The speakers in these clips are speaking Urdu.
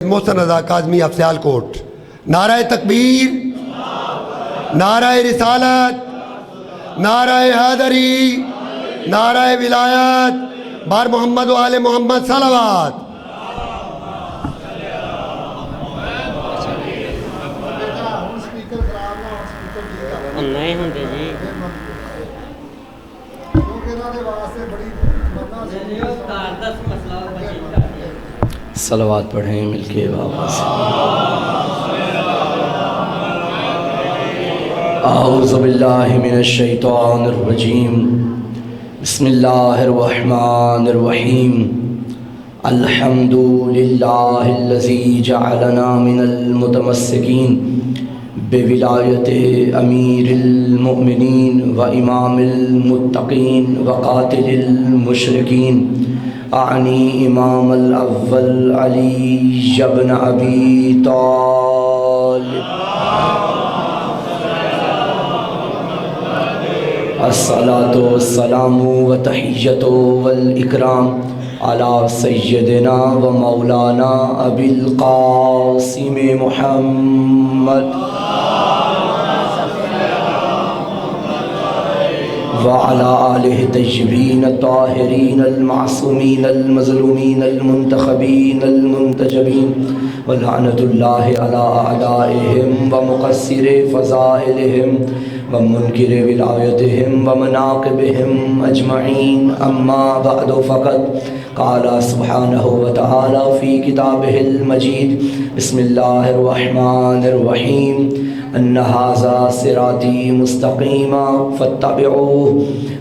محسن رضا کاظمی آف سیالکوٹ۔ نعرہ تکبیر، نعرہ رسالت، نعرہ حیدری، نعرہ ولایت، بار محمد و آل محمد صلوات۔ نہیں ہوندے جی صلوات پڑھیں مل کے واپس۔ اعوذ باللہ من الشیطان الرجیم، بسم اللہ الرحمن الرحیم۔ الحمد للہ الذی جعلنا من المتمسکین بولایت امیر المؤمنین و امام المتقین و قاتل المشرکین، اعنی امام الاول علی بن ابی طالب۔ الصلاۃ والسلام وتحیۃ والاکرام علی سیدنا و مولانا ابی القاسم محمد وعلى آلہ الطیبین الطاہرین المعصومین المظلومین المنتخبین المنتجبین، ولعنۃ اللہ علی اعدائہم ومقصر فضائلہم ومنکر ولایتہم ومناقبہم اجمعین، اما بعد فقد قال سبحانہ وتعالی فی کتابہ المجید، بسم اللہ الرحمن الرحیم، ان ھذا صراطی مستقیما فاتبعوہ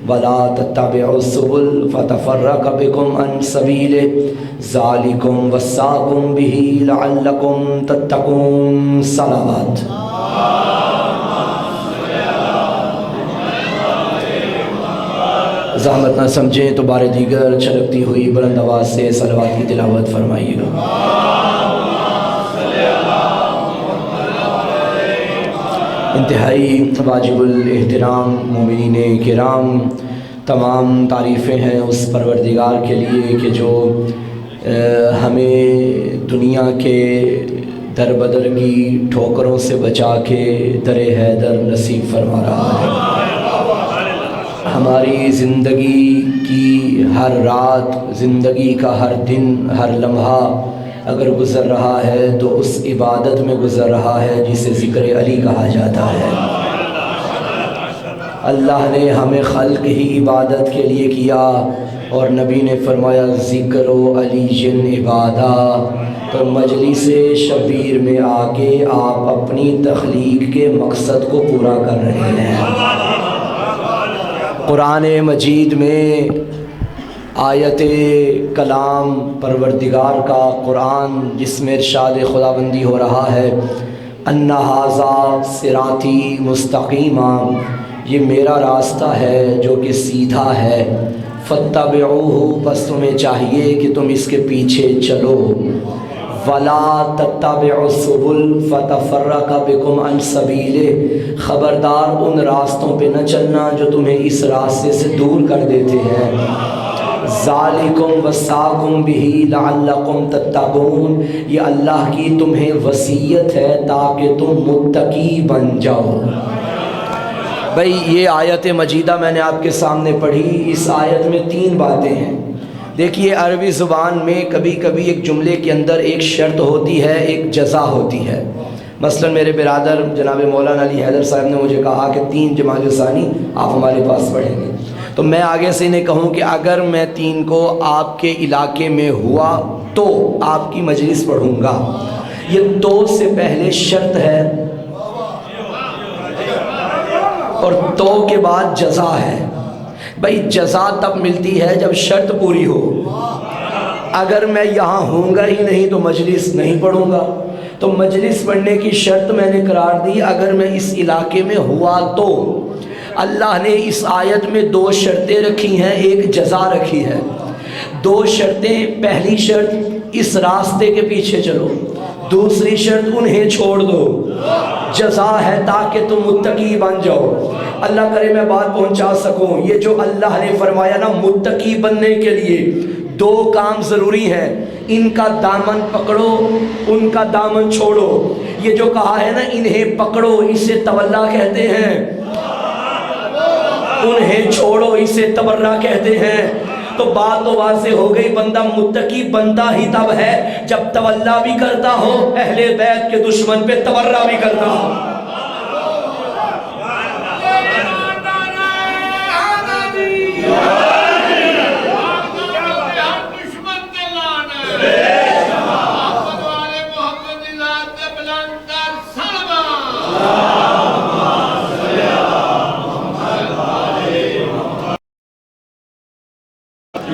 ولا تتبعوا السبل فتفرق بکم عن سبیلہ، ذالکم وصاکم بہ لعلکم تتقون۔ صلوات۔ زحمت نہ سمجھیں تو بار دیگر چھلکتی ہوئی بلند آواز سے صلوات کی تلاوت فرمائیے گا۔ انتہائی واجب الاحترام مومنین کرام، تمام تعریفیں ہیں اس پروردگار کے لیے کہ جو ہمیں دنیا کے در بدر کی ٹھوکروں سے بچا کے در حیدر نصیب فرما رہا ہے۔ ہماری زندگی کی ہر رات، زندگی کا ہر دن، ہر لمحہ اگر گزر رہا ہے تو اس عبادت میں گزر رہا ہے جسے ذکر علی کہا جاتا ہے۔ اللہ نے ہمیں خلق ہی عبادت کے لیے کیا اور نبی نے فرمایا ذکر علی جن عبادہ، تو مجلس شبیر میں آ کے آپ اپنی تخلیق کے مقصد کو پورا کر رہے ہیں۔ قرآن مجید میں آیت کلام پروردگار کا قرآن جس میں ارشاد خداوندی ہو رہا ہے، ان ھذا صراطی مستقیما، یہ میرا راستہ ہے جو کہ سیدھا ہے، فاتبعوہ، بس تمہیں چاہیے کہ تم اس کے پیچھے چلو، ولا تتبعوا السبل فتفرق بکم عن سبیلہ، خبردار ان راستوں پہ نہ چلنا جو تمہیں اس راستے سے دور کر دیتے ہیں، ذالکم وصاکم بہ لعلکم تتقون، یہ اللہ کی تمہیں وصیت ہے تاکہ تم متقی بن جاؤ۔ بھئی یہ آیت مجیدہ میں نے آپ کے سامنے پڑھی، اس آیت میں 3 باتیں ہیں۔ دیکھیے عربی زبان میں کبھی کبھی ایک جملے کے اندر ایک شرط ہوتی ہے، ایک جزا ہوتی ہے۔ مثلا میرے برادر جناب مولانا علی حیدر صاحب نے مجھے کہا کہ 3 جماعت ثانی آپ ہمارے پاس پڑھیں گے، تو میں آگے سے انہیں کہوں کہ اگر میں 3 کو آپ کے علاقے میں ہوا تو آپ کی مجلس پڑھوں گا، یہ تو سے پہلے شرط ہے اور تو کے بعد جزا ہے۔ بھئی جزا تب ملتی ہے جب شرط پوری ہو، اگر میں یہاں ہوں گا ہی نہیں تو مجلس نہیں پڑھوں گا، تو مجلس پڑھنے کی شرط میں نے قرار دی اگر میں اس علاقے میں ہوا تو۔ اللہ نے اس آیت میں 2 شرطیں رکھی ہیں، ایک جزا رکھی ہے۔ 2 شرطیں، پہلی شرط اس راستے کے پیچھے چلو، دوسری شرط انہیں چھوڑ دو، جزا ہے تاکہ تم متقی بن جاؤ۔ اللہ کرے میں بات پہنچا سکوں، یہ جو اللہ نے فرمایا نا متقی بننے کے لیے دو کام ضروری ہیں، ان کا دامن پکڑو، ان کا دامن چھوڑو۔ یہ جو کہا ہے نا انہیں پکڑو، اسے تولا کہتے ہیں، انہیں چھوڑو اسے تبرہ کہتے ہیں۔ تو بات تو واضح ہو گئی، بندہ متقی بنتا ہی تب ہے جب تولا بھی کرتا ہو، اہل بیت کے دشمن پہ تبرہ بھی کرتا ہو۔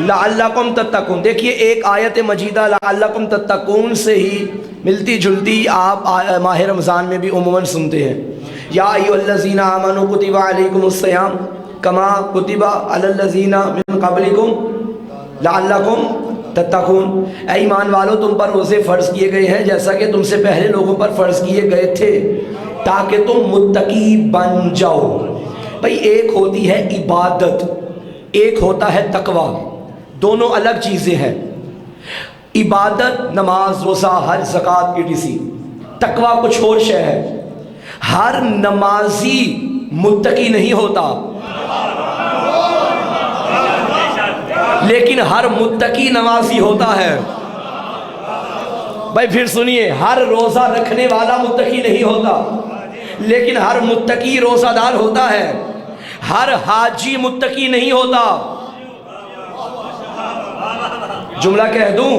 لعلکم تتقون، دیکھیے ایک آیت مجیدہ لعلکم تتقون سے ہی ملتی جلتی آپ ماہ رمضان میں بھی عموماً سنتے ہیں، یا ایھا الذین آمنوا کتب علیکم الصیام کما کتب علی الذین من قبلکم لعلکم تتقون۔ اے ایمان والو تم پر روزے فرض کیے گئے ہیں جیسا کہ تم سے پہلے لوگوں پر فرض کیے گئے تھے تاکہ تم متقی بن جاؤ۔ بھئی ایک ہوتی ہے عبادت، ایک ہوتا ہے تقوی، دونوں الگ چیزیں ہیں۔ عبادت نماز روزہ حج زکوٰۃ ETC، تقوی کچھ اور شے ہے۔ ہر نمازی متقی نہیں ہوتا، لیکن ہر متقی نمازی ہوتا ہے۔ بھائی پھر سنیے، ہر روزہ رکھنے والا متقی نہیں ہوتا، لیکن ہر متقی روزہ دار ہوتا ہے۔ ہر حاجی متقی نہیں ہوتا۔ جملہ کہہ دوں،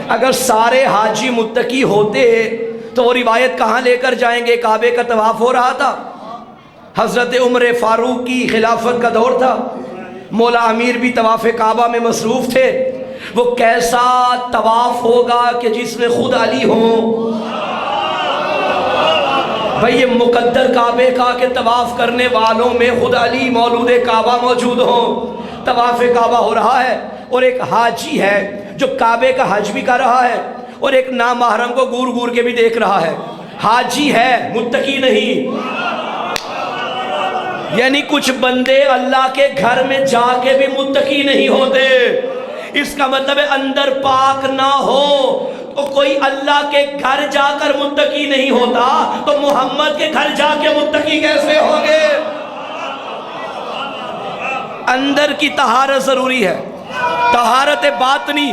اگر سارے حاجی متقی ہوتے تو وہ روایت کہاں لے کر جائیں گے؟ کعبے کا طواف ہو رہا تھا، حضرت عمر فاروق کی خلافت کا دور تھا، مولا امیر بھی طواف کعبہ میں مصروف تھے۔ وہ کیسا طواف ہوگا کہ جس میں خود علی ہوں؟ بھئی یہ مقدر کعبے کا کہ طواف کرنے والوں میں خود علی مولود کعبہ موجود ہوں۔ طواف کعبہ ہو رہا ہے اور ایک حاجی ہے جو کعبے کا حج بھی کر رہا ہے اور ایک نامحرم کو گور گور کے بھی دیکھ رہا ہے۔ حاجی ہے، متقی نہیں۔ یعنی کچھ بندے اللہ کے گھر میں جا کے بھی متقی نہیں ہوتے۔ اس کا مطلب ہے اندر پاک نہ ہو تو کوئی اللہ کے گھر جا کر متقی نہیں ہوتا، تو محمد کے گھر جا کے متقی کیسے ہوں گے؟ اندر کی طہارت ضروری ہے، طہارت باطنی۔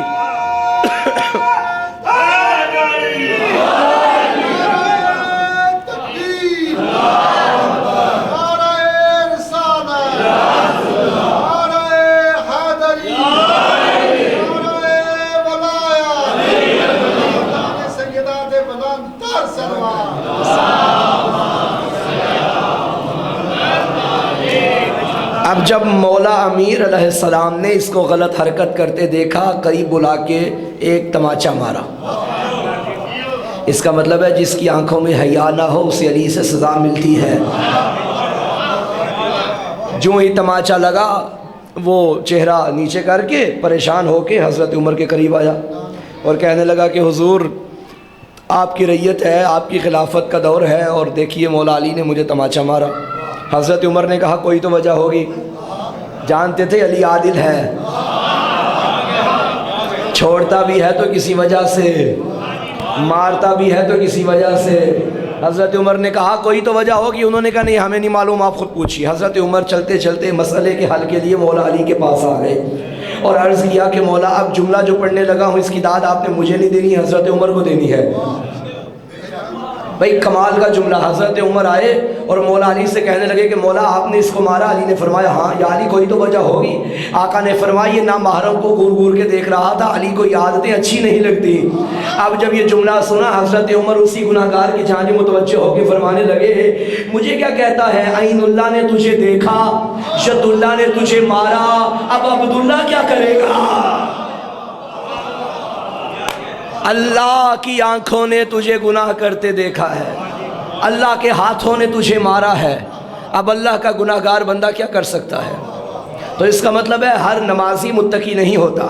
اب جب مولا امیر علیہ السلام نے اس کو غلط حرکت کرتے دیکھا، قریب بلا کے ایک تماچا مارا۔ اس کا مطلب ہے جس کی آنکھوں میں حیا نہ ہو اسے علی سے سزا ملتی ہے۔ جو ہی تماچا لگا وہ چہرہ نیچے کر کے پریشان ہو کے حضرت عمر کے قریب آیا اور کہنے لگا کہ حضور آپ کی ریت ہے، آپ کی خلافت کا دور ہے اور دیکھیے مولا علی نے مجھے تماچا مارا۔ حضرت عمر نے کہا کوئی تو وجہ ہوگی، جانتے تھے علی عادل ہے، چھوڑتا بھی ہے تو کسی وجہ سے، مارتا بھی ہے تو کسی وجہ سے۔ حضرت عمر نے کہا کوئی تو وجہ ہوگی، انہوں نے کہا نہیں ہمیں نہیں معلوم، آپ خود پوچھیے۔ حضرت عمر چلتے چلتے مسئلے کے حل کے لیے مولا علی کے پاس آ گئے اور عرض کیا کہ مولا اب جملہ جو پڑھنے لگا ہوں اس کی داد آپ نے مجھے نہیں دینی، حضرت عمر کو دینی ہے۔ بھئی کمال کا جملہ، حضرت عمر آئے اور مولا علی سے کہنے لگے کہ مولا آپ نے اس کو مارا؟ علی نے فرمایا ہاں یا علی کوئی تو وجہ ہوگی۔ آقا نے فرمایا یہ نامحرم کو گور گور کے دیکھ رہا تھا، علی کو یہ عادتیں اچھی نہیں لگتی۔ اب جب یہ جملہ سنا حضرت عمر اسی گناہگار کی جانب متوجہ ہو کے فرمانے لگے مجھے کیا کہتا ہے، عین اللہ نے تجھے دیکھا، شد اللہ نے تجھے مارا، اب عبداللہ کیا کرے گا؟ اللہ کی آنکھوں نے تجھے گناہ کرتے دیکھا ہے، اللہ کے ہاتھوں نے تجھے مارا ہے، اب اللہ کا گناہگار بندہ کیا کر سکتا ہے؟ تو اس کا مطلب ہے ہر نمازی متقی نہیں ہوتا،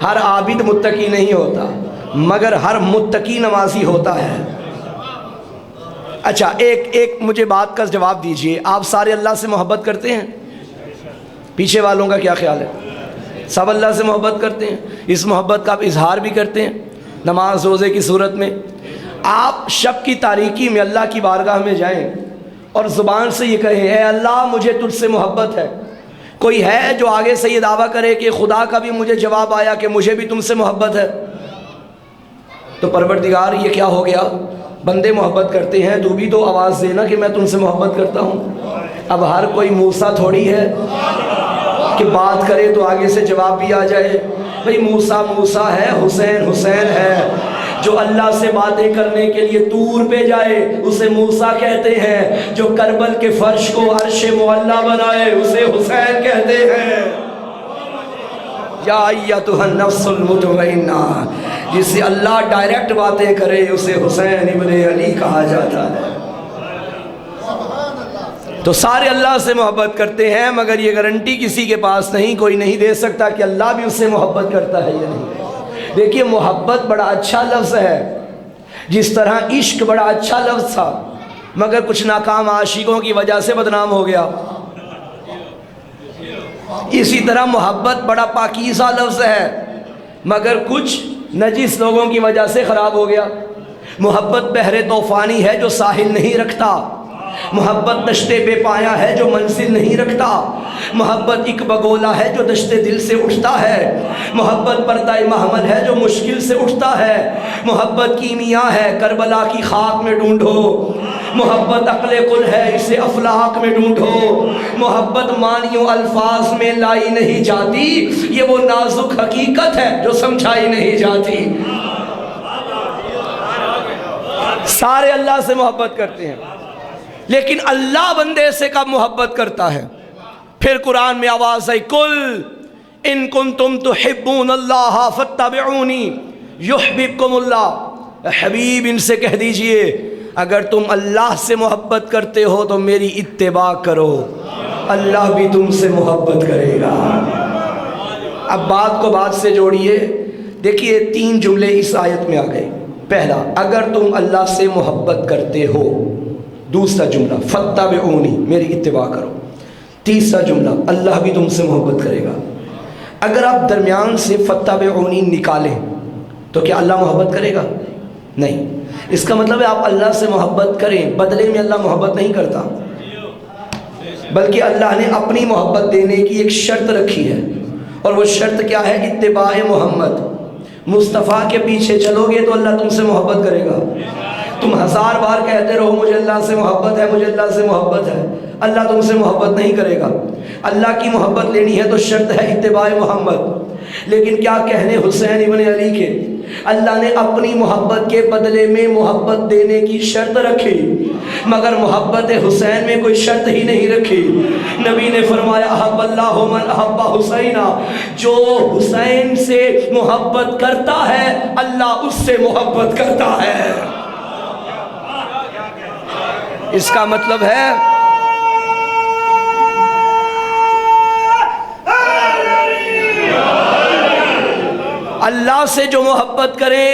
ہر عابد متقی نہیں ہوتا، مگر ہر متقی نمازی ہوتا ہے۔ اچھا ایک مجھے بات کا جواب دیجئے، آپ سارے اللہ سے محبت کرتے ہیں؟ پیچھے والوں کا کیا خیال ہے؟ سب اللہ سے محبت کرتے ہیں، اس محبت کا آپ اظہار بھی کرتے ہیں نماز روزے کی صورت میں۔ آپ شب کی تاریکی میں اللہ کی بارگاہ میں جائیں اور زبان سے یہ کہیں اے اللہ مجھے تجھ سے محبت ہے۔ کوئی ہے جو آگے سے یہ دعویٰ کرے کہ خدا کا بھی مجھے جواب آیا کہ مجھے بھی تم سے محبت ہے؟ تو پروردگار یہ کیا ہو گیا؟ بندے محبت کرتے ہیں، تو بھی تو آواز دینا کہ میں تم سے محبت کرتا ہوں۔ اب ہر کوئی موسیٰ تھوڑی ہے کہ بات کرے تو آگے سے جواب بھی آ جائے۔ بھئی موسیٰ موسیٰ ہے، حسین حسین ہے۔ جو اللہ سے باتیں کرنے کے لیے طور پہ جائے اسے موسیٰ کہتے ہیں، جو کربل کے فرش کو عرش معلیٰ بنائے اسے حسین کہتے ہیں۔ یا ایتھا النفس المطمئنہ، جس سے اللہ ڈائریکٹ باتیں کرے اسے حسین ابن علی کہا جاتا ہے۔ تو سارے اللہ سے محبت کرتے ہیں، مگر یہ گارنٹی کسی کے پاس نہیں، کوئی نہیں دے سکتا کہ اللہ بھی اس سے محبت کرتا ہے یا نہیں۔ دیکھیے محبت بڑا اچھا لفظ ہے، جس طرح عشق بڑا اچھا لفظ تھا مگر کچھ ناکام عاشقوں کی وجہ سے بدنام ہو گیا، اسی طرح محبت بڑا پاکیزہ لفظ ہے مگر کچھ نجس لوگوں کی وجہ سے خراب ہو گیا۔ محبت بحر طوفانی ہے جو ساحل نہیں رکھتا، محبت دشت بے پایا ہے جو منزل نہیں رکھتا، محبت ایک بگولا ہے جو دشت دل سے اٹھتا ہے، محبت پردہ محمل ہے جو مشکل سے اٹھتا ہے، محبت کیمیا ہے کربلا کی خاک میں ڈھونڈو، محبت عقل کل ہے اسے افلاک میں ڈھونڈو، محبت معنیوں الفاظ میں لائی نہیں جاتی، یہ وہ نازک حقیقت ہے جو سمجھائی نہیں جاتی۔ سارے اللہ سے محبت کرتے ہیں لیکن اللہ بندے سے کب محبت کرتا ہے؟ پھر قرآن میں آواز آئی کل ان کنتم تحبون اللہ فاتبعونی یحببکم اللہ۔ حبیب ان سے کہہ دیجئے اگر تم اللہ سے محبت کرتے ہو تو میری اتباع کرو، اللہ بھی تم سے محبت کرے گا۔ اب بات کو بات سے جوڑیے، دیکھیے 3 جملے اس آیت میں آ گئے۔ پہلا اگر تم اللہ سے محبت کرتے ہو، دوسرا جملہ فاتبعونی میری اتباع کرو، تیسرا جملہ اللہ بھی تم سے محبت کرے گا۔ اگر آپ درمیان سے فاتبعونی نکالیں تو کیا اللہ محبت کرے گا؟ نہیں۔ اس کا مطلب ہے آپ اللہ سے محبت کریں، بدلے میں اللہ محبت نہیں کرتا، بلکہ اللہ نے اپنی محبت دینے کی ایک شرط رکھی ہے، اور وہ شرط کیا ہے؟ اتباع محمد۔ مصطفیٰ کے پیچھے چلو گے تو اللہ تم سے محبت کرے گا۔ تم 1000 بار کہتے رہو مجھے اللہ سے محبت ہے، مجھے اللہ سے محبت ہے، اللہ تم سے محبت نہیں کرے گا۔ اللہ کی محبت لینی ہے تو شرط ہے اتباع محمد۔ لیکن کیا کہنے حسین ابن علی کے، اللہ نے اپنی محبت کے بدلے میں محبت دینے کی شرط رکھی مگر محبت حسین میں کوئی شرط ہی نہیں رکھی۔ نبی نے فرمایا احب اللہ من احب حسینہ، جو حسین سے محبت کرتا ہے اللہ اس سے محبت کرتا ہے۔ اس کا مطلب ہے اللہ سے جو محبت کرے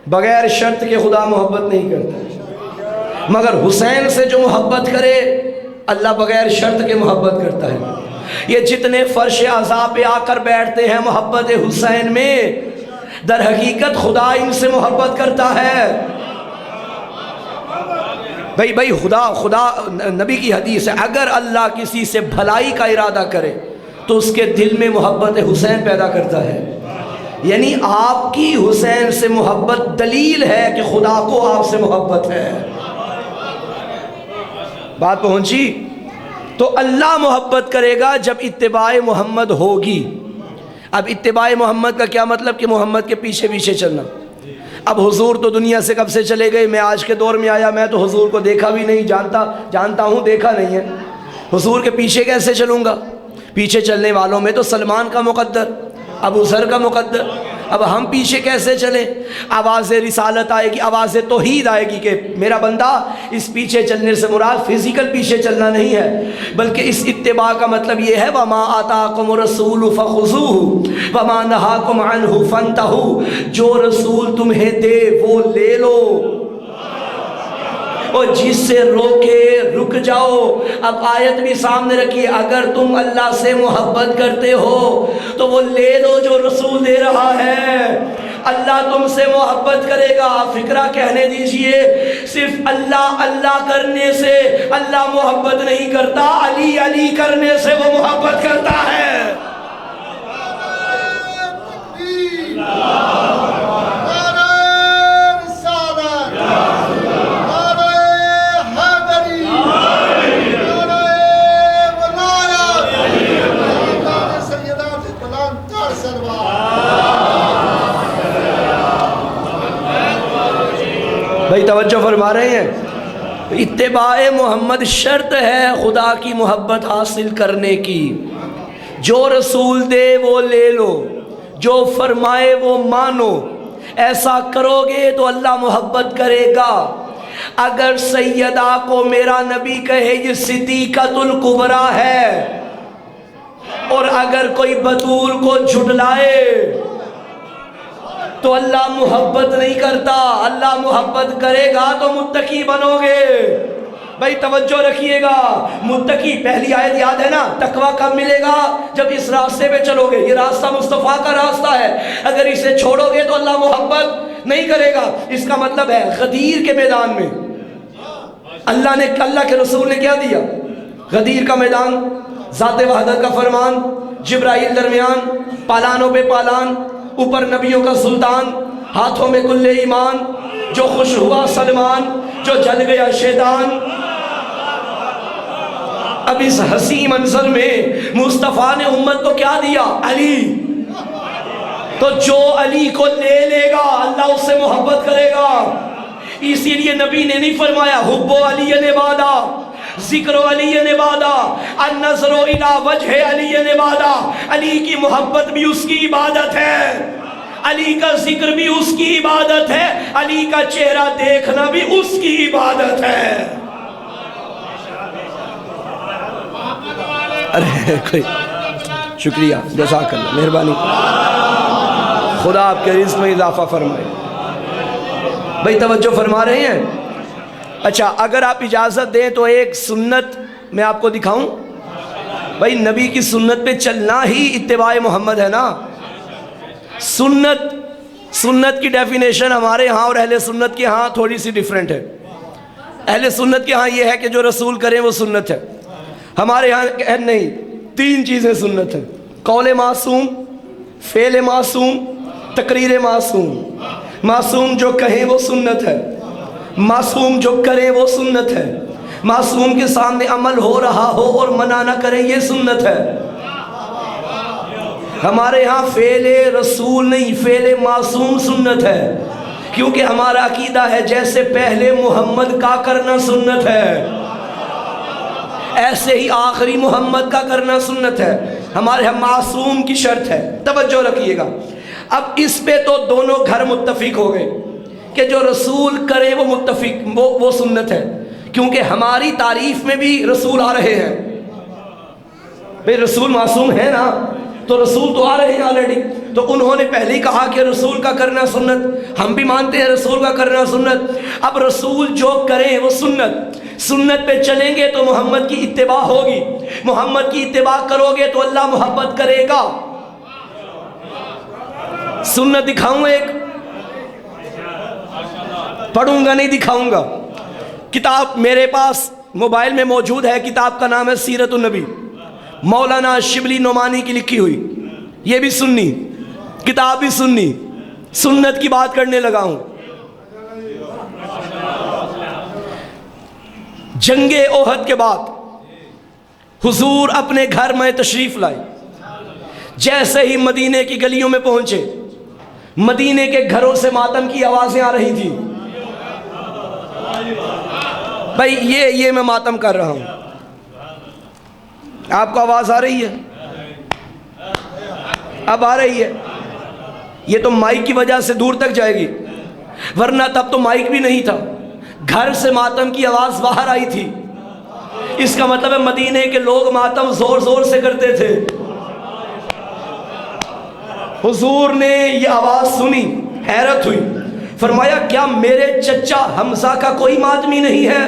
بغیر شرط کے خدا محبت نہیں کرتا، مگر حسین سے جو محبت کرے اللہ بغیر شرط کے محبت کرتا ہے۔ یہ جتنے فرش عزا پہ آ کر بیٹھتے ہیں محبت حسین میں، در حقیقت خدا ان سے محبت کرتا ہے۔ بھائی خدا نبی کی حدیث ہے اگر اللہ کسی سے بھلائی کا ارادہ کرے تو اس کے دل میں محبت حسین پیدا کرتا ہے۔ یعنی آپ کی حسین سے محبت دلیل ہے کہ خدا کو آپ سے محبت ہے۔ بات پہنچی؟ تو اللہ محبت کرے گا جب اتباع محمد ہوگی۔ اب اتباع محمد کا کیا مطلب؟ کہ محمد کے پیچھے پیچھے چلنا۔ اب حضور تو دنیا سے کب سے چلے گئے، میں آج کے دور میں آیا، میں تو حضور کو دیکھا بھی نہیں، جانتا ہوں دیکھا نہیں ہے، حضور کے پیچھے کیسے چلوں گا؟ پیچھے چلنے والوں میں تو سلمان کا مقدر، ابو ذر کا مقدر، اب ہم پیچھے کیسے چلیں؟ آواز رسالت آئے گی، آواز توحید آئے گی کہ میرا بندہ اس پیچھے چلنے سے مراد فزیکل پیچھے چلنا نہیں ہے، بلکہ اس اتباع کا مطلب یہ ہے وَمَا آتَاكُمُ الرَّسُولُ فَخُذُوهُ وَمَا نَهَاكُمْ عَنْهُ فَانْتَهُوا، جو رسول تمہیں دے وہ لے لو، اور جس سے روکے رک جاؤ۔ اب آیت بھی سامنے رکھی، اگر تم اللہ سے محبت کرتے ہو تو وہ لے لو جو رسول دے رہا ہے، اللہ تم سے محبت کرے گا۔ فکرہ کہنے دیجئے، صرف اللہ اللہ کرنے سے اللہ محبت نہیں کرتا، علی علی کرنے سے وہ محبت کرتا ہے۔ بھائی توجہ فرما رہے ہیں؟ اتباع محمد شرط ہے خدا کی محبت حاصل کرنے کی۔ جو رسول دے وہ لے لو، جو فرمائے وہ مانو، ایسا کرو گے تو اللہ محبت کرے گا۔ اگر سیدہ کو میرا نبی کہے یہ صدیقۃ الکبریٰ ہے، اور اگر کوئی بطول کو جھٹلائے تو اللہ محبت نہیں کرتا، اللہ محبت کرے گا تو متقی بنو گے۔ بھائی توجہ رکھیے گا، متقی پہلی آیت یاد ہے نا، تقویٰ کب ملے گا؟ جب اس راستے پہ چلو گے۔ یہ راستہ مصطفیٰ کا راستہ ہے، اگر اسے چھوڑو گے تو اللہ محبت نہیں کرے گا۔ اس کا مطلب ہے غدیر کے میدان میں اللہ کے رسول نے کیا دیا؟ غدیر کا میدان، ذات وحدت کا فرمان، جبرائیل درمیان، پالانوں پہ پالان، اوپر نبیوں کا سلطان، ہاتھوں میں کل ایمان، جو خوش ہوا سلمان، جو جل گیا شیطان۔ اب اس حسین منظر میں مصطفیٰ نے امت کو کیا دیا؟ علی۔ تو جو علی کو لے لے گا اللہ اس سے محبت کرے گا۔ اسی لیے نبی نے نہیں فرمایا حب علی عبادہ، ذکر علی عبادہ، النظر الی وجہ علی عبادہ۔ علی کی محبت بھی اس کی عبادت ہے، علی کا ذکر بھی اس کی عبادت ہے، علی کا چہرہ دیکھنا بھی اس کی عبادت ہے۔ ارے کوئی شکریہ، جزاک اللہ، مہربانی، خدا آپ کے رزق میں اضافہ فرمائے۔ بھائی توجہ فرما رہے ہیں؟ اچھا، اگر آپ اجازت دیں تو ایک سنت میں آپ کو دکھاؤں۔ بھائی نبی کی سنت پہ چلنا ہی اتباع محمد ہے نا۔ سنت کی ڈیفینیشن ہمارے ہاں اور اہل سنت کے ہاں تھوڑی سی ڈیفرنٹ ہے۔ اہل سنت کے ہاں یہ ہے کہ جو رسول کریں وہ سنت ہے، ہمارے ہاں نہیں، تین چیزیں سنت ہیں: قول معصوم، فعل معصوم، تقریر معصوم۔ معصوم جو کہیں وہ سنت ہے، معصوم جو کرے وہ سنت ہے، معصوم کے سامنے عمل ہو رہا ہو اور منع نہ کرے یہ سنت ہے۔ ہمارے ہاں فعل رسول نہیں، فعل معصوم سنت ہے، کیونکہ ہمارا عقیدہ ہے جیسے پہلے محمد کا کرنا سنت ہے ایسے ہی آخری محمد کا کرنا سنت ہے۔ ہمارے ہاں معصوم کی شرط ہے، توجہ رکھیے گا۔ اب اس پہ تو دونوں گھر متفق ہو گئے کہ جو رسول کرے وہ متفق وہ سنت ہے، کیونکہ ہماری تعریف میں بھی رسول آ رہے ہیں۔ بھئی رسول معصوم ہے نا، تو رسول تو آ رہے ہیں آلریڈی، تو انہوں نے پہلے ہی کہا کہ رسول کا کرنا سنت، ہم بھی مانتے ہیں رسول کا کرنا سنت۔ اب رسول جو کریں وہ سنت پہ چلیں گے تو محمد کی اتباع ہوگی، محمد کی اتباع کرو گے تو اللہ محبت کرے گا۔ سنت دکھاؤں ایک، پڑھوں گا نہیں دکھاؤں گا۔ کتاب میرے پاس موبائل میں موجود ہے، کتاب کا نام ہے سیرت النبی، مولانا شبلی نعمانی کی لکھی ہوئی، یہ بھی سنی کتاب، بھی سنی، سنت کی بات کرنے لگا ہوں۔ جنگ احد کے بعد حضور اپنے گھر میں تشریف لائے، جیسے ہی مدینے کی گلیوں میں پہنچے، مدینے کے گھروں سے ماتم کی آوازیں آ رہی تھی۔ بھائی یہ میں ماتم کر رہا ہوں، آپ کو آواز آ رہی ہے؟ اب آ رہی ہے؟ یہ تو مائک کی وجہ سے دور تک جائے گی، ورنہ تب تو مائک بھی نہیں تھا، گھر سے ماتم کی آواز باہر آئی تھی۔ اس کا مطلب ہے مدینے کے لوگ ماتم زور زور سے کرتے تھے۔ حضور نے یہ آواز سنی، حیرت ہوئی، فرمایا کیا میرے چچا حمزہ کا کوئی ماتمی نہیں ہے؟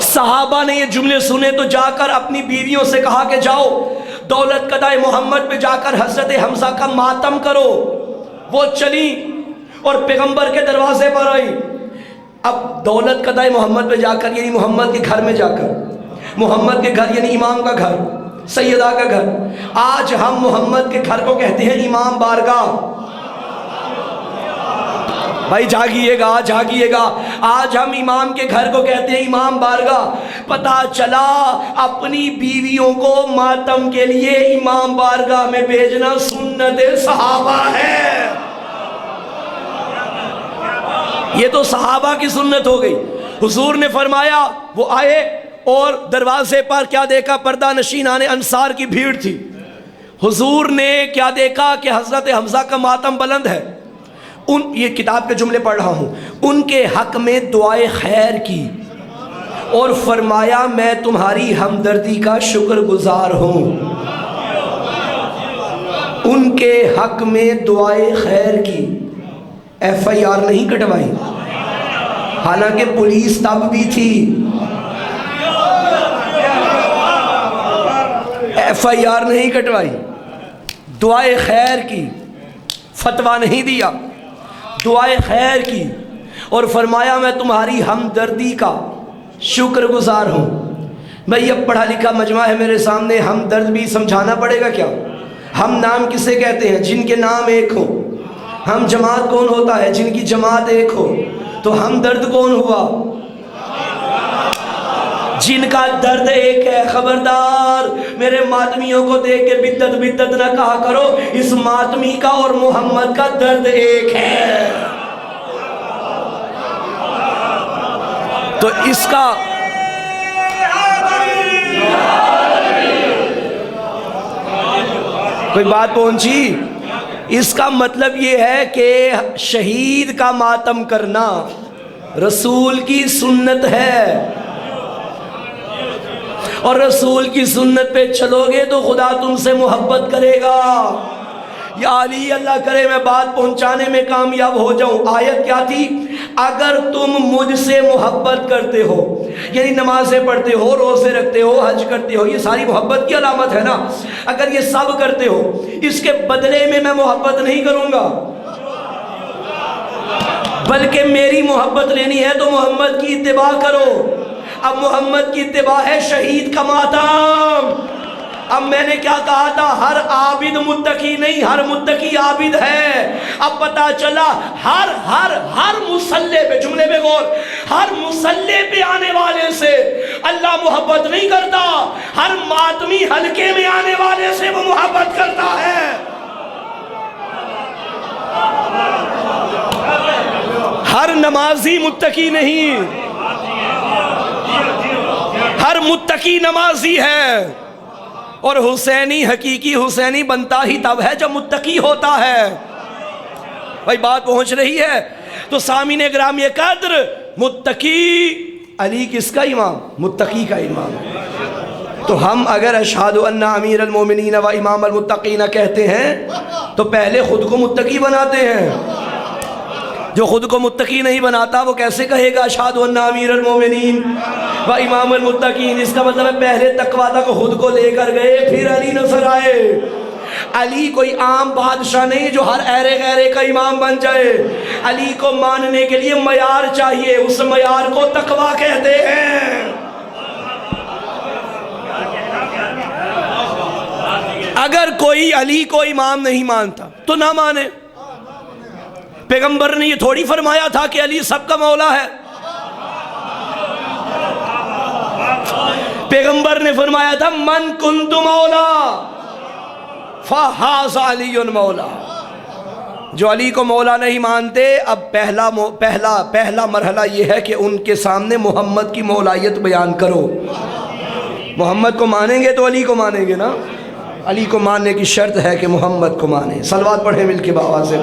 صحابہ نے یہ جملے سنے تو جا کر اپنی بیویوں سے کہا کہ جاؤ دولت قدائے محمد پہ جا کر حضرت حمزہ کا ماتم کرو۔ وہ چلی اور پیغمبر کے دروازے پر آئی۔ اب دولت قدائے محمد پہ جا کر یعنی محمد کے گھر میں جا کر، محمد کے گھر یعنی امام کا گھر، سیدہ کا گھر۔ آج ہم محمد کے گھر کو کہتے ہیں امام بارگاہ۔ بھائی جاگیے گا، جاگیے گا، آج ہم امام کے گھر کو کہتے ہیں امام بارگاہ۔ پتہ چلا اپنی بیویوں کو ماتم کے لیے امام بارگاہ میں بھیجنا سنت صحابہ ہے۔ یہ تو صحابہ کی سنت ہو گئی۔ حضور نے فرمایا، وہ آئے اور دروازے پر کیا دیکھا؟ پردہ نشینان انصار کی بھیڑ تھی۔ حضور نے کیا دیکھا کہ حضرت حمزہ کا ماتم بلند ہے۔ یہ کتاب کے جملے پڑھ رہا ہوں، ان کے حق میں دعائے خیر کی اور فرمایا میں تمہاری ہمدردی کا شکر گزار ہوں۔ ان کے حق میں دعائے خیر کی، ایف آئی آر نہیں کٹوائی، حالانکہ پولیس تب بھی تھی، ایف آئی آر نہیں کٹوائی، دعائے خیر کی، فتویٰ نہیں دیا، دعائے خیر کی اور فرمایا میں تمہاری ہمدردی کا شکر گزار ہوں۔ بھئی اب پڑھا لکھا مجمع ہے میرے سامنے، ہمدرد بھی سمجھانا پڑے گا کیا؟ ہم نام کسے کہتے ہیں؟ جن کے نام ایک ہو۔ ہم جماعت کون ہوتا ہے؟ جن کی جماعت ایک ہو۔ تو ہمدرد کون ہوا؟ جن کا درد ایک ہے۔ خبردار میرے ماتمیوں کو دیکھ کے بدت بدت نہ کہا کرو، اس ماتمی کا اور محمد کا درد ایک ہے۔ تو اس کا کوئی بات پہنچی؟ اس کا مطلب یہ ہے کہ شہید کا ماتم کرنا رسول کی سنت ہے، اور رسول کی سنت پہ چلو گے تو خدا تم سے محبت کرے گا۔ یا علی اللہ کرے میں بات پہنچانے میں کامیاب ہو جاؤں۔ آیت کیا تھی؟ اگر تم مجھ سے محبت کرتے ہو، یعنی نمازیں پڑھتے ہو، روزے رکھتے ہو، حج کرتے ہو، یہ ساری محبت کی علامت ہے نا۔ اگر یہ سب کرتے ہو، اس کے بدلے میں محبت نہیں کروں گا، بلکہ میری محبت لینی ہے تو محمد کی اتباع کرو۔ اب محمد کی اتباع ہے شہید کا ماتم۔ اب میں نے کیا کہا تھا؟ ہر عابد متقی نہیں، ہر متقی عابد ہے۔ اب پتا چلا ہر مصلی پہ، جملے میں غور، ہر مصلی پہ آنے والے سے اللہ محبت نہیں کرتا، ہر ماتمی حلقے میں آنے والے سے وہ محبت کرتا ہے۔ ہر نمازی متقی نہیں، ہر متقی نمازی ہے، اور حسینی حقیقی حسینی بنتا ہی تب ہے جب متقی ہوتا ہے۔ بھائی بات پہنچ رہی ہے؟ تو سامعین گرامی قدر، متقی علی کس کا امام؟ متقی کا امام۔ تو ہم اگر اشہد ان امیر المومنین و امام المتقین کہتے ہیں تو پہلے خود کو متقی بناتے ہیں۔ جو خود کو متقی نہیں بناتا وہ کیسے کہے گا اشہد ان امیر المومنین و امام المتقین؟ اس کا مطلب ہے پہلے تقویٰ تک خود کو لے کر گئے، پھر علی نظر آئے۔ علی کوئی عام بادشاہ نہیں جو ہر ایرے غیرے کا امام بن جائے۔ علی کو ماننے کے لیے معیار چاہیے، اس معیار کو تقویٰ کہتے ہیں۔ اگر کوئی علی کو امام نہیں مانتا تو نہ مانے۔ پیغمبر نے یہ تھوڑی فرمایا تھا کہ علی سب کا مولا ہے۔ پیغمبر نے فرمایا تھا من کنت مولا فہذا علی مولا۔ جو علی کو مولا نہیں مانتے، اب پہلا مرحلہ یہ ہے کہ ان کے سامنے محمد کی مولائیت بیان کرو۔ محمد کو مانیں گے تو علی کو مانیں گے نا۔ علی کو ماننے کی شرط ہے کہ محمد کو مانیں۔ صلوات پڑھیں مل کے بآواز سے۔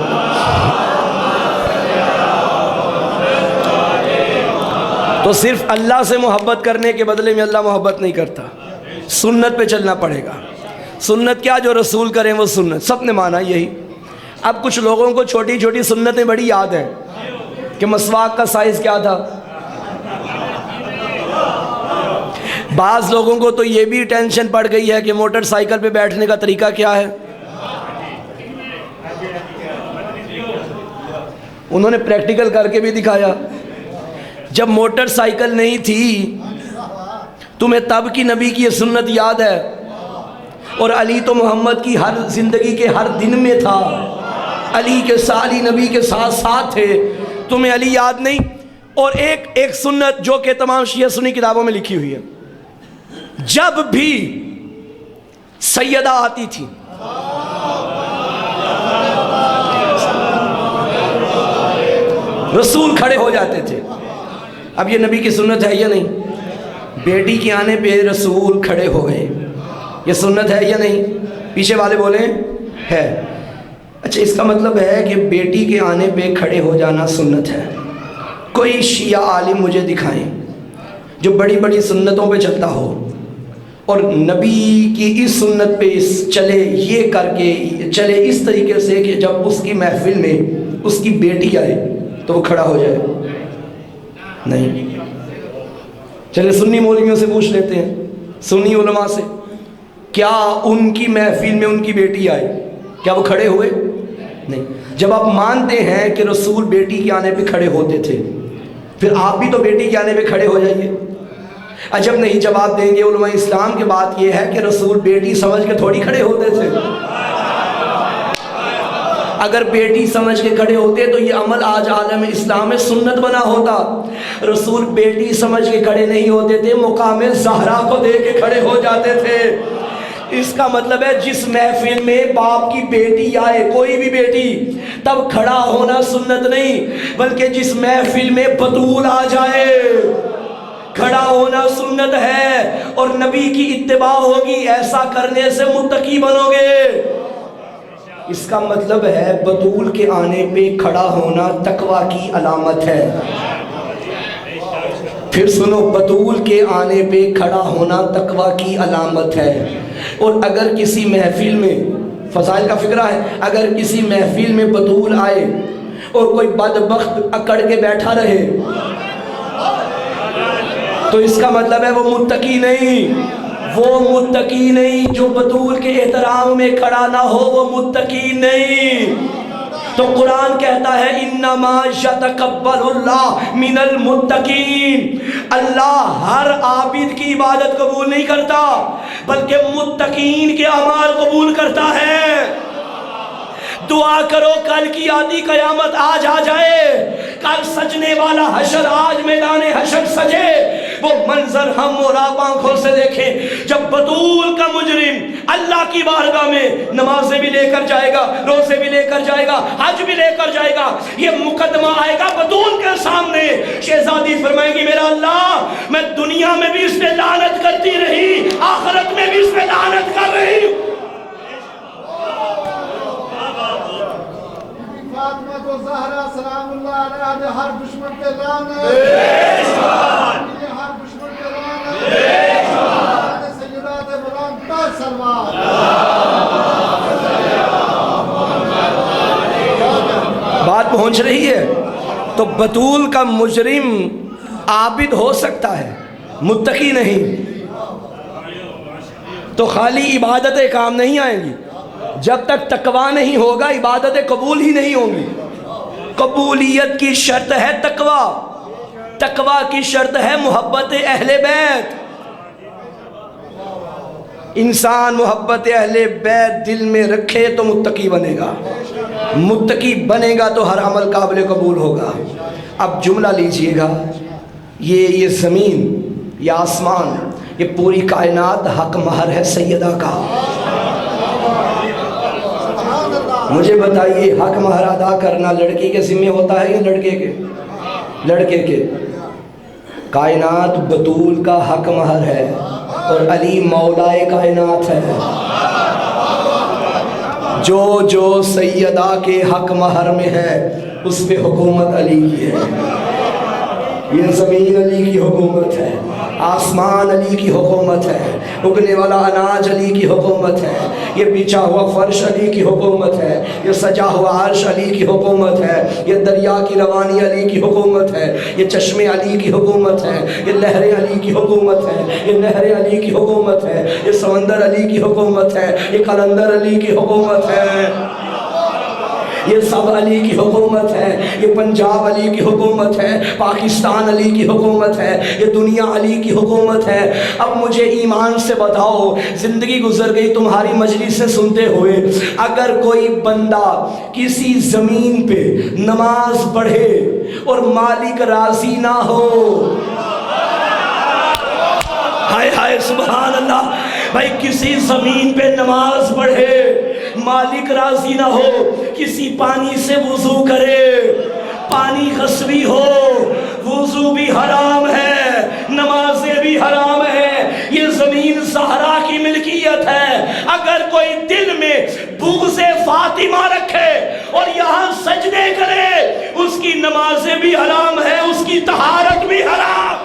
تو صرف اللہ سے محبت کرنے کے بدلے میں اللہ محبت نہیں کرتا، سنت پہ چلنا پڑے گا۔ سنت کیا؟ جو رسول کریں وہ سنت۔ سب نے مانا یہی، اب کچھ لوگوں کو چھوٹی چھوٹی سنتیں بڑی یاد ہیں کہ مسواک کا سائز کیا تھا. بعض لوگوں کو تو یہ بھی ٹینشن پڑ گئی ہے کہ موٹر سائیکل پہ بیٹھنے کا طریقہ کیا ہے. انہوں نے پریکٹیکل کر کے بھی دکھایا. جب موٹر سائیکل نہیں تھی تمہیں تب کی نبی کی یہ سنت یاد ہے, اور علی تو محمد کی ہر زندگی کے ہر دن میں تھا, علی کے علی نبی کے ساتھ ساتھ تھے, تمہیں علی یاد نہیں. اور ایک سنت جو کہ تمام شیعہ سنی کتابوں میں لکھی ہوئی ہے, جب بھی سیدہ آتی تھی رسول کھڑے ہو جاتے تھے. اب یہ نبی کی سنت ہے یا نہیں؟ بیٹی کے آنے پہ رسول کھڑے ہو گئے, یہ سنت ہے یا نہیں؟ پیچھے والے بولیں ہے. اچھا, اس کا مطلب ہے کہ بیٹی کے آنے پہ کھڑے ہو جانا سنت ہے. کوئی شیعہ عالم مجھے دکھائیں جو بڑی بڑی سنتوں پہ چلتا ہو اور نبی کی اس سنت پہ چلے, یہ کر کے چلے اس طریقے سے کہ جب اس کی محفل میں اس کی بیٹی آئے تو وہ کھڑا ہو جائے. نہیں. چلے سنی مولویوں سے پوچھ لیتے ہیں, سنی علماء سے, کیا ان کی محفل میں ان کی بیٹی آئے, کیا وہ کھڑے ہوئے؟ نہیں. جب آپ مانتے ہیں کہ رسول بیٹی کے آنے پہ کھڑے ہوتے تھے, پھر آپ بھی تو بیٹی کے آنے پہ کھڑے ہو جائیے. عجب نہیں جواب دیں گے علماء اسلام کی بات یہ ہے کہ رسول بیٹی سمجھ کے تھوڑی کھڑے ہوتے تھے. اگر بیٹی سمجھ کے کھڑے ہوتے تو یہ عمل آج عالم اسلام میں سنت بنا ہوتا. رسول بیٹی سمجھ کے کھڑے نہیں ہوتے تھے, مقام زہرا کو دے کے کھڑے ہو جاتے تھے. اس کا مطلب ہے جس محفل میں باپ کی بیٹی آئے, کوئی بھی بیٹی, تب کھڑا ہونا سنت نہیں, بلکہ جس محفل میں بطول آ جائے کھڑا ہونا سنت ہے. اور نبی کی اتباع ہوگی, ایسا کرنے سے متقی بنو گے. اس کا مطلب ہے بطول کے آنے پہ کھڑا ہونا تقویٰ کی علامت ہے. پھر سنو, بطول کے آنے پہ کھڑا ہونا تقویٰ کی علامت ہے. اور اگر کسی محفل میں, فضائل کا فکرہ ہے, اگر کسی محفل میں بطول آئے اور کوئی بدبخت اکڑ کے بیٹھا رہے تو اس کا مطلب ہے وہ متقی نہیں. وہ متقی نہیں جو بطول کے احترام میں کھڑا نہ ہو, وہ متقی نہیں. تو قرآن کہتا ہے انما یتقبل اللہ من المتقین. اللہ ہر عابد کی عبادت قبول نہیں کرتا, بلکہ متقین کے اعمال قبول کرتا ہے. دعا کرو کل کی آدھی قیامت آج آ جائے, کل سجنے والا حشر آج میدان حشر سجے. وہ منظر ہم اور آپ آنکھوں سے دیکھیں جب بطول کا مجرم اللہ کی بارگاہ میں نمازیں بھی لے کر جائے گا, روزے بھی لے کر جائے گا, حج بھی لے کر جائے گا. یہ مقدمہ آئے گا بطول کے سامنے. شہزادی فرمائے گی میرا اللہ, میں دنیا میں بھی اس پہ لعنت کرتی رہی, آخرت میں بھی اس پہ لعنت کر رہی ہوں. فاطمہ کو زہرا سلام اللہ علیہا نے ہر دشمن کے لعنت, ہر دشمن کے لعنت, سیدات بلند تاج سلوات. بات پہنچ رہی ہے. تو بطول کا مجرم عابد ہو سکتا ہے, متقی نہیں. تو خالی عبادتیں کام نہیں آئیں گی, جب تک تقویٰ نہیں ہوگا عبادتیں قبول ہی نہیں ہوں گی. قبولیت کی شرط ہے تقویٰ, تقویٰ کی شرط ہے محبت اہل بیت. انسان محبت اہل بیت دل میں رکھے تو متقی بنے گا, متقی بنے گا تو ہر عمل قابل قبول ہوگا. اب جملہ لیجئے گا, یہ زمین, یہ آسمان, یہ پوری کائنات حق مہر ہے سیدہ کا. مجھے بتائیے حق مہر ادا کرنا لڑکی کے ذمہ ہوتا ہے یا لڑکے کے؟ لڑکے کے. کائنات بطول کا حق مہر ہے اور علی مولائے کائنات ہے. جو سیدہ کے حق مہر میں ہے اس پہ حکومت علی کی ہے. یہ زمین علی کی حکومت ہے, آسمان علی کی حکومت ہے, اگنے والا اناج علی کی حکومت ہے, یہ بچھا ہوا فرش علی کی حکومت ہے، یہ سجا ہوا عرش علی کی حکومت ہے، یہ دریا کی روانی علی کی حکومت ہے، یہ چشمے علی کی حکومت ہے، یہ لہریں علی کی حکومت ہے، یہ نہریں علی کی حکومت ہے، یہ سمندر علی کی حکومت ہے، یہ قلندر علی کی حکومت ہے، یہ سب علی کی حکومت ہے، یہ پنجاب علی کی حکومت ہے، پاکستان علی کی حکومت ہے، یہ دنیا علی کی حکومت ہے۔ اب مجھے ایمان سے بتاؤ، زندگی گزر گئی تمہاری مجلس سے سنتے ہوئے، اگر کوئی بندہ کسی زمین پہ نماز پڑھے اور مالک راضی نہ ہو، ہائے ہائے سبحان اللہ، بھائی کسی زمین پہ نماز پڑھے مالک راضی نہ ہو، کسی پانی سے وضو کرے، پانی غصبی ہو، وضو بھی حرام ہے، نمازیں بھی حرام ہے، یہ زمین زہرا کی ملکیت ہے۔ اگر کوئی دل میں بغض فاطمہ رکھے اور یہاں سجدے کرے، اس کی نمازیں بھی حرام ہے، اس کی طہارت بھی حرام۔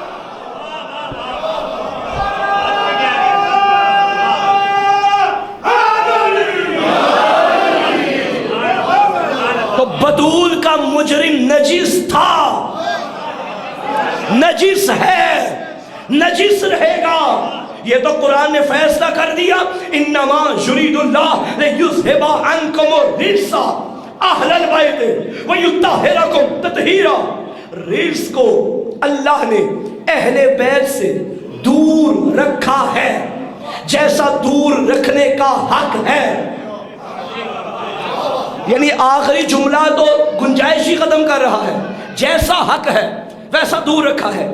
تو بطول کا مجرم نجس تھا، نجس ہے، نجس رہے گا۔ یہ تو قرآن نے فیصلہ کر دیا، انما یرید اللہ لیذھب عنکم الرجس اہل البیت ویطہرکم تطہیرا۔ رجس کو اللہ نے اہل بیت سے دور رکھا ہے، جیسا دور رکھنے کا حق ہے۔ یعنی آخری جملہ تو گنجائش ہی ختم کر رہا ہے، جیسا حق ہے ویسا دور رکھا ہے۔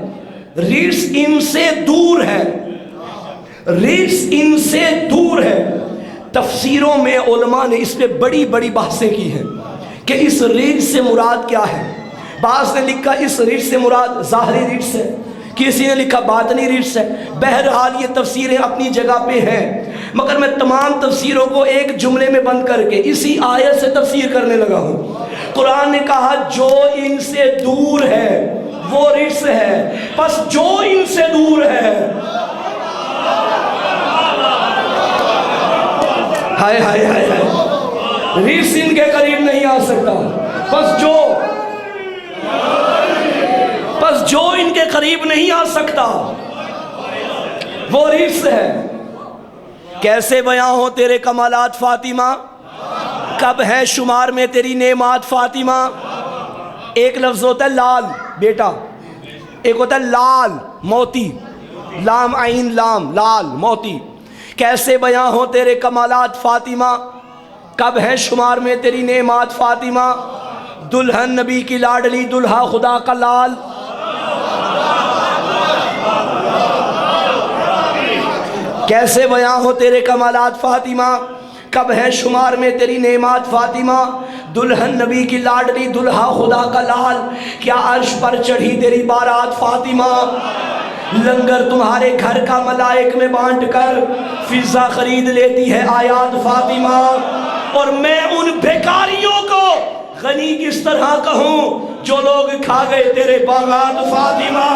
رجس ان سے دور ہے، رجس ان سے دور ہے۔ تفسیروں میں علماء نے اس پہ بڑی بڑی بحثیں کی ہیں کہ اس رجس سے مراد کیا ہے۔ بعض نے لکھا اس رجس سے مراد ظاہری رجس ہے، کسی نے لکھا باطنی رجس ہے۔ بہرحال یہ تفسیریں اپنی جگہ پہ ہیں، مگر میں تمام تفسیروں کو ایک جملے میں بند کر کے اسی آیت سے تفسیر کرنے لگا ہوں۔ قرآن نے کہا جو ان سے دور ہے وہ رجس ہے، پس جو ان سے دور ہے، ہائے ہائے ہائے ہائے، رجس ان کے قریب نہیں آ سکتا، پس جو ان کے قریب نہیں آ سکتا وہ رجس ہے۔ کیسے بیاں ہو تیرے کمالات فاطمہ، کب ہے شمار میں تیری نعمات فاطمہ۔ ایک لفظ ہوتا ہے لال بیٹا، ایک ہوتا ہے لال موتی، لام عین لام لال موتی۔ کیسے بیاں ہو تیرے کمالات فاطمہ، کب ہے شمار میں تیری نعمات فاطمہ۔ دلہن نبی کی لاڈلی، دلہا خدا کا لال۔ کیسے بیاں ہو تیرے کمالات فاطمہ، کب ہے شمار میں تیری نعمات فاطمہ۔ دلہن نبی کی لاڈلی، دلہا خدا کا لال، کیا عرش پر چڑھی تیری بارات فاطمہ۔ لنگر تمہارے گھر کا ملائک میں بانٹ کر فضا خرید لیتی ہے آیات فاطمہ۔ اور میں ان بھیکاریوں کو غنی کس طرح کہوں جو لوگ کھا گئے تیرے باغات فاطمہ۔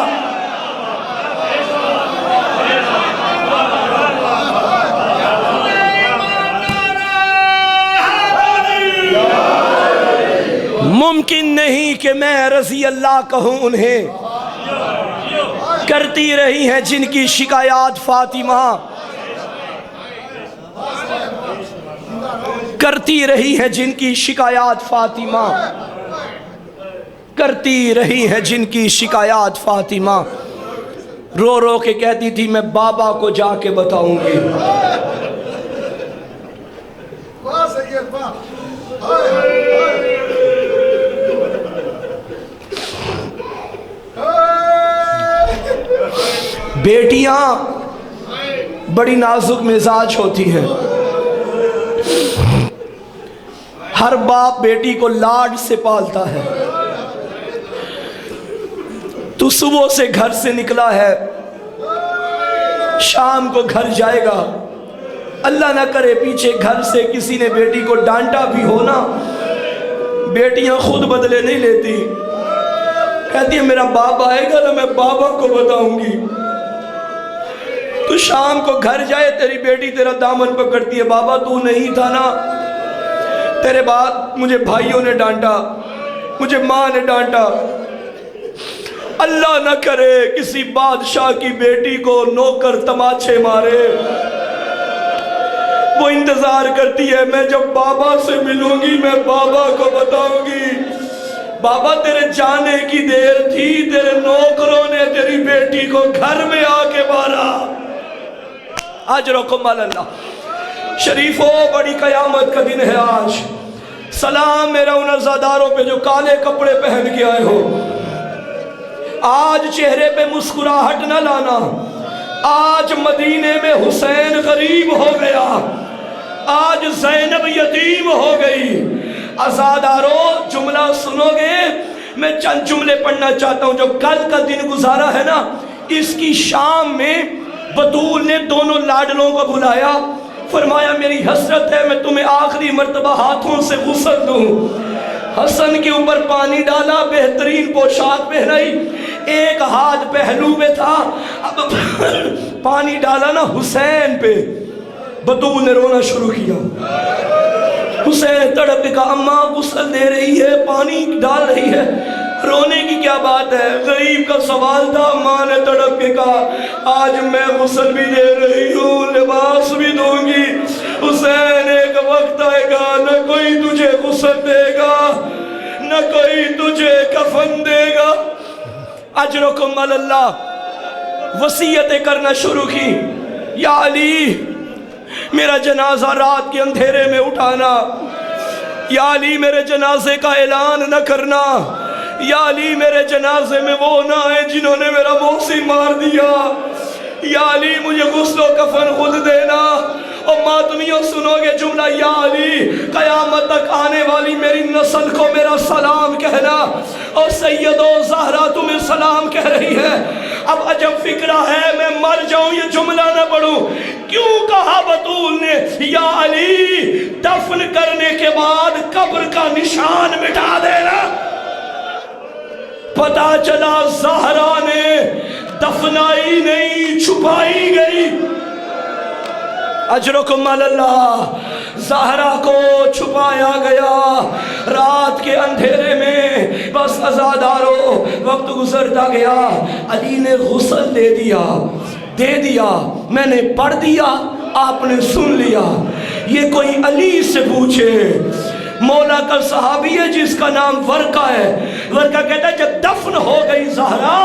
ممکن نہیں کہ میں رضی اللہ کہوں انہیں، کرتی رہی ہیں جن کی شکایات فاطمہ، کرتی رہی ہیں جن کی شکایات فاطمہ، کرتی رہی ہیں جن کی شکایات فاطمہ۔ رو رو کے کہتی تھی میں بابا کو جا کے بتاؤں گی۔ بیٹیاں بڑی نازک مزاج ہوتی ہیں، ہر باپ بیٹی کو لاڈ سے پالتا ہے۔ تو صبح سے گھر سے نکلا ہے، شام کو گھر جائے گا، اللہ نہ کرے پیچھے گھر سے کسی نے بیٹی کو ڈانٹا بھی ہو نا، بیٹیاں خود بدلے نہیں لیتی، کہتی ہے میرا باپ آئے گا نا میں بابا کو بتاؤں گی۔ تو تو شام کو گھر جائے تیری بیٹی تیرا دامن پکڑتی ہے، بابا تو نہیں تھا نا، تیرے بعد مجھے بھائیوں نے ڈانٹا، مجھے ماں نے ڈانٹا۔ اللہ نہ کرے کسی بادشاہ کی بیٹی کو نوکر تماچے مارے، وہ انتظار کرتی ہے میں جب بابا سے ملوں گی میں بابا کو بتاؤں گی بابا تیرے جانے کی دیر تھی، تیرے نوکروں نے تیری بیٹی کو گھر میں آ کے مارا۔ اجرکم اللہ شریفوں، بڑی قیامت کا دن ہے آج۔ سلام میرا ان عزاداروں پہ جو کالے کپڑے پہن کے آئے ہو، آج چہرے پہ مسکراہٹ نہ لانا، آج مدینے میں حسین غریب ہو گیا، آج زینب یتیم ہو گئی۔ عزاداروں جملہ سنو گے، میں چند جملے پڑھنا چاہتا ہوں۔ جو کل کا دن گزارا ہے نا، اس کی شام میں بطول نے دونوں لاڈلوں کو بلایا، فرمایا میری حسرت ہے میں تمہیں آخری مرتبہ ہاتھوں سے غسل دوں۔ حسن کے اوپر پانی ڈالا، بہترین پوشاک پہنائی، ایک ہاتھ پہلو میں تھا، اب پانی ڈالا نا حسین پہ، بطول نے رونا شروع کیا۔ حسین تڑپ کے کہا اماں غسل دے رہی ہے، پانی ڈال رہی ہے، رونے کی کیا بات ہے؟ غریب کا سوال تھا۔ ماں نے تڑپ کے کہا آج میں غسل بھی دے رہی ہوں، لباس بھی دوں گی، حسین ایک وقت آئے گا نہ کوئی تجھے غسل دے گا نہ کوئی تجھے کفن دے گا۔ اجرکم اللہ، وصیتیں کرنا شروع کی، یا علی میرا جنازہ رات کے اندھیرے میں اٹھانا، یا علی میرے جنازے کا اعلان نہ کرنا، یا علی میرے جنازے میں وہ نہ آئے جنہوں نے میرا موسی مار دیا، یا علی مجھے غسل و کفن خود دینا۔ اور ماتمیوں سنو گے جملہ، یا علی قیامت تک آنے والی میری نسل کو میرا سلام کہنا، اور سیدو زہرا تمہیں سلام کہہ رہی ہے۔ اب عجب فکرہ ہے میں مر جاؤں یہ جملہ نہ پڑھوں، کیوں کہا بطول نے یا علی دفن کرنے کے بعد قبر کا نشان مٹا دینا؟ پتا چلا زہرا نے دفنائی نہیں، چھپائی گئی۔ اجرکم اللہ، زہرا کو چھپایا گیا رات کے اندھیرے میں۔ بس عزاداروں وقت گزرتا گیا، علی نے غسل دے دیا، میں نے پڑھ دیا، آپ نے سن لیا۔ یہ کوئی علی سے پوچھے، مولا کا صحابی ہے جس کا نام ورقہ ہے، ورقہ کہتا ہے جب دفن ہو گئی زہرا،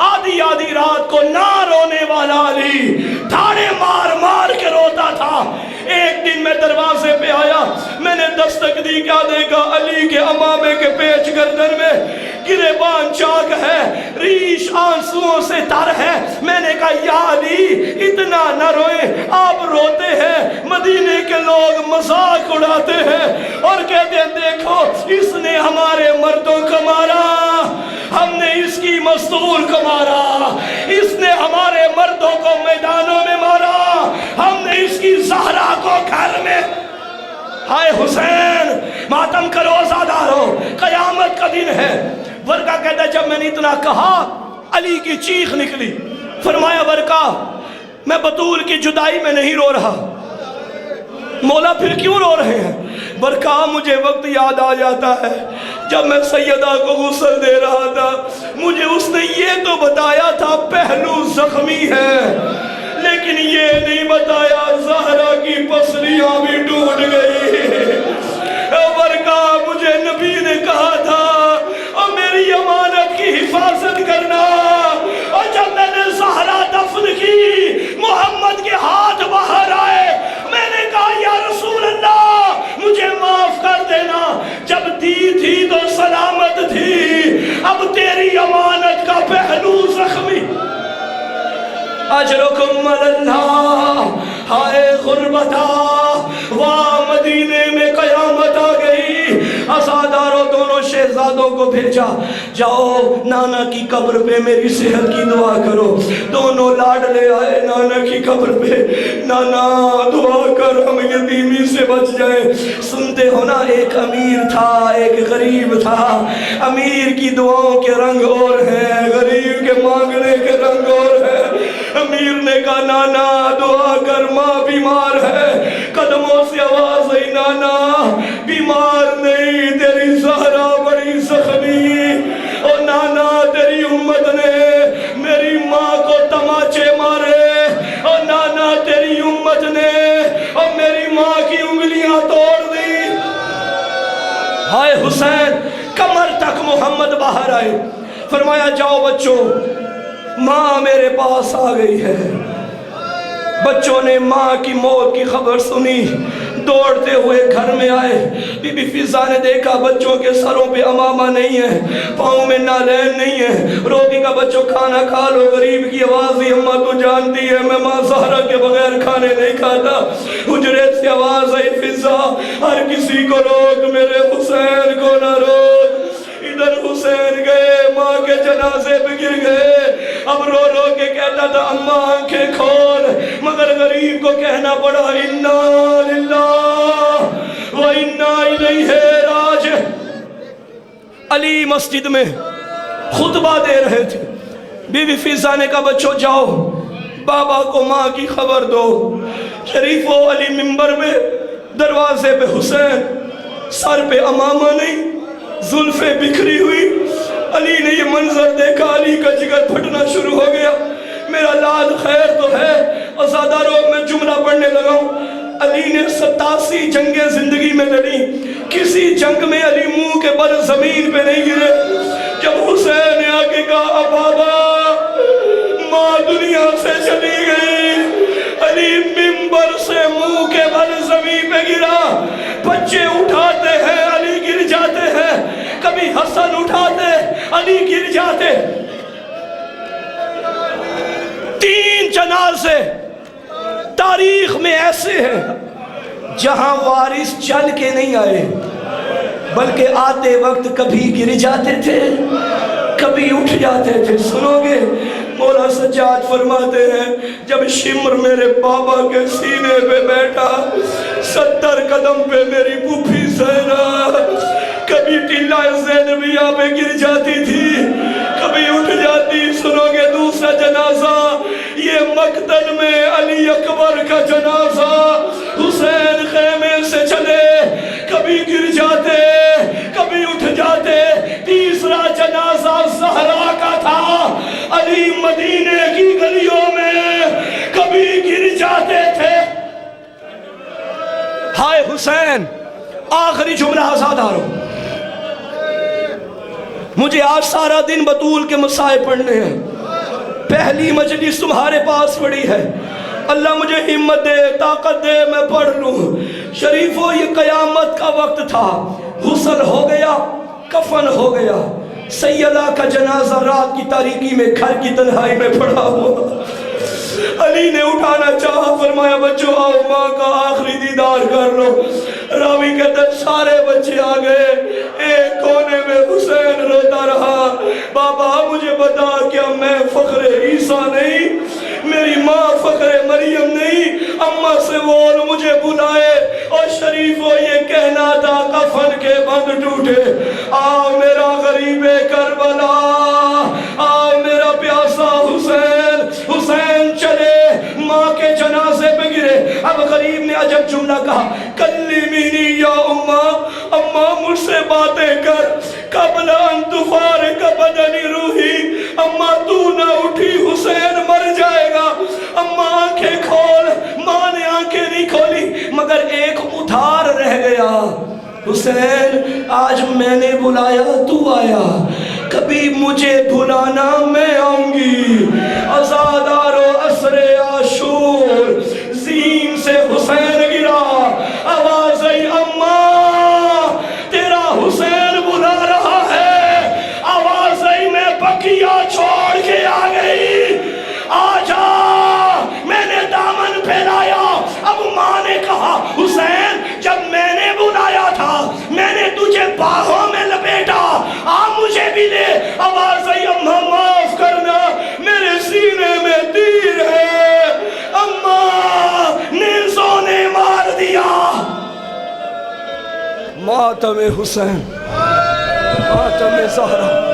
آدھی رات کو نہ رونے والا علی دھاڑے مار مار کے روتا تھا۔ ایک دن میں دروازے پہ آیا، میں نے دستک دی، کیا دیکھا علی کے امامے کے پیچ گردن میں گریبان چاک ہے، ریش آنسوؤں سے تر ہے۔ میں نے کہا یا علی اتنا نہ روئے، آپ روتے ہیں، مدینے کے لوگ مذاق اڑاتے ہیں اور کہتے ہیں دیکھو اس نے ہمارے مردوں کو مارا، ہم نے اس کی مستور کو مارا، اس نے ہمارے مردوں کو میدانوں میں مارا، ہم نے اس کی زہرا کو گھر میں۔ ہائے حسین ماتم کرو عزادارو، قیامت کا دن ہے۔ ورقہ کہتا ہے جب میں نے اتنا کہا علی کی چیخ نکلی، فرمایا ورقہ میں بطول کی جدائی میں نہیں رو رہا۔ مولا پھر کیوں رو رہے ہیں؟ ورقہ مجھے وقت یاد آ جاتا ہے جب میں سیدہ کو غسل دے رہا تھا، مجھے اس نے یہ تو بتایا تھا پہلو زخمی ہے، لیکن یہ نہیں بتایا زہرا کی پسلیاں بھی ٹوٹ گئی۔ ورقہ مجھے نبی نے کہا تھا اور میری امانت کی حفاظت کرنا، اور جب میں نے زہرا دفن کی محمد کے ہاتھ باہر آئے، میں نے کہا یا رسول اللہ مجھے معاف کر دینا، جب دی تھی تو سلامت تھی، اب تیری امانت کا پہلو زخمی۔ اجرکم اللہ، ہائے غربتا، واہ مدینے میں قیامت آ گئی۔ عزاداروں دونوں شہزادوں کو بھیجا، جاؤ نانا کی قبر پہ میری صحت کی دعا کرو۔ دونوں لاڈلے آئے نانا کی قبر پہ، نانا دعا کر ہم یتیمی سے بچ جائیں۔ سنتے ہو نا ایک امیر تھا ایک غریب تھا، امیر کی دعاؤں کے رنگ اور ہیں، غریب کے مانگنے کے رنگ اور ہیں۔ امیر نے کہا نانا دعا کر ماں بیمار ہے. قدموں سے آواز آئی نانا بیمار نہیں تیری زہرا بڑی زخمی. اور نانا تیری امت نے میری ماں کو تماچے مارے. اور نانا تیری امت نے اور میری ماں کی انگلیاں توڑ دی. ہائے حسین کمر تک محمد باہر آئے. فرمایا جاؤ بچوں ماں میرے پاس آ گئی ہے. بچوں نے ماں کی موت کی خبر سنی دوڑتے ہوئے گھر میں آئے. بی بی فضا نے دیکھا بچوں کے سروں پہ امامہ نہیں ہے, پاؤں میں نالین نہیں ہے. روٹی کا بچوں کھانا کھا لو. غریب کی آواز دی اماں تو جانتی ہے میں ماں زہرا کے بغیر کھانے نہیں کھاتا. حجرے سے آواز آئی فضا ہر کسی کو روک میرے حسین کو نہ روک. ادھر حسین گئے ماں کے جنازے پہ گر گئے. اب رو رو کے کہتا تھا اماں آنکھیں کھول, مگر غریب کو کہنا پڑا انا للہ و انا الیہ راجع. علی مسجد میں خطبہ دے رہے تھے. بی بی فضا نے کہا بچوں جاؤ بابا کو ماں کی خبر دو. شریف و علی منبر میں دروازے پہ حسین, سر پہ امامہ نہیں, زلفیں بکھری ہوئی. علی نے یہ منظر دیکھا, علی کا جگر پھٹنا شروع ہو گیا. میرا لال خیر تو ہے. ازاداروں میں جملہ پڑھنے لگا ہوں. علی نے 87 جنگیں زندگی میں لڑی, کسی جنگ میں علی منہ کے بل زمین پہ نہیں گرے. جب حسین نے آگے کہا بابا ماں دنیا سے چلی گئی, علی منبر سے منہ کے بل زمین پہ گرا. بچے اٹھاتے ہیں علی گر جاتے ہیں, کبھی حسن اٹھاتے علی گر جاتے. 3 جنازے تاریخ میں ایسے ہیں جہاں وارث چل کے نہیں آئے بلکہ آتے وقت کبھی گر جاتے تھے کبھی اٹھ جاتے تھے. سنو گے مولا سجاد فرماتے ہیں جب شمر میرے بابا کے سینے پہ بیٹھا 70 قدم پہ میری پھوپھی زینب کبھی ٹلہ زینبیہ پہ گر جاتی تھی کبھی اٹھ جاتی. سنو گے دوسرا جنازہ یہ مقتل میں علی اکبر کا جنازہ, حسین خیمے سے چلے کبھی گر جاتے کبھی اٹھ جاتے. تیسرا جنازہ زہرا کا تھا, علی مدینے کی گلیوں میں کبھی گر جاتے تھے. ہائے حسین آخری جملہ آزادارو, مجھے آج سارا دن بطول کے مسائل پڑھنے ہیں. پہلی مجلس تمہارے پاس پڑی ہے, اللہ مجھے ہمت دے طاقت دے میں پڑھ لوں. شریفو یہ قیامت کا وقت تھا, غسل ہو گیا کفن ہو گیا. سیدہ کا جنازہ رات کی تاریکی میں گھر کی تنہائی میں پڑا ہوا. علی نے اٹھانا چاہا, فرمایا بچوں آؤ ماں کا آخری دیدار کر لو. راوی کہتا سارے بچے آ گئے, ایک کونے میں حسین روتا رہا. بابا مجھے بتا کیا میں فخر عیسیٰ نہیں, میری ماں فخر مریم نہیں, اماں سے بول مجھے بلائے. اور شریفو یہ کہنا تھا کفن کے بند ٹوٹے, آ میرا غریب کربلا, آ میرا پیاسا حسین. حسین چلے ماں کے جنازے پہ گرے. اب غریب نے عجب جملہ کہا کلمینی یا اماں, اماں مجھ سے باتیں کر قبل ان تفارق بدنی روحی. اماں تو نہ اٹھی حسین مر جائے گا. اماں آنکھیں کھول, ماں نے آنکھیں نہیں کھولی مگر ایک ادھار رہ گیا. حسین آج میں نے بلایا تو آیا, کبھی مجھے بلانا میں آؤں گی. ازادارو عصر عاشور زین سے حسین گرا, آواز آئی اماں تیرا حسین بلا رہا ہے. آواز آئی میں بقیہ چھوڑ کے آ گئی, آجا میں نے دامن پھیلایا. اب ماں نے کہا حسین جب میں نے بلایا تھا میں نے تجھے باہوں میں لپیٹا, آ مجھے بھی لے. آواز آئی اماں معاف کرنا میرے سینے میں تیر ہے, اماں نیزوں نے مار دیا. ماتم حسین, ماتم زہرا.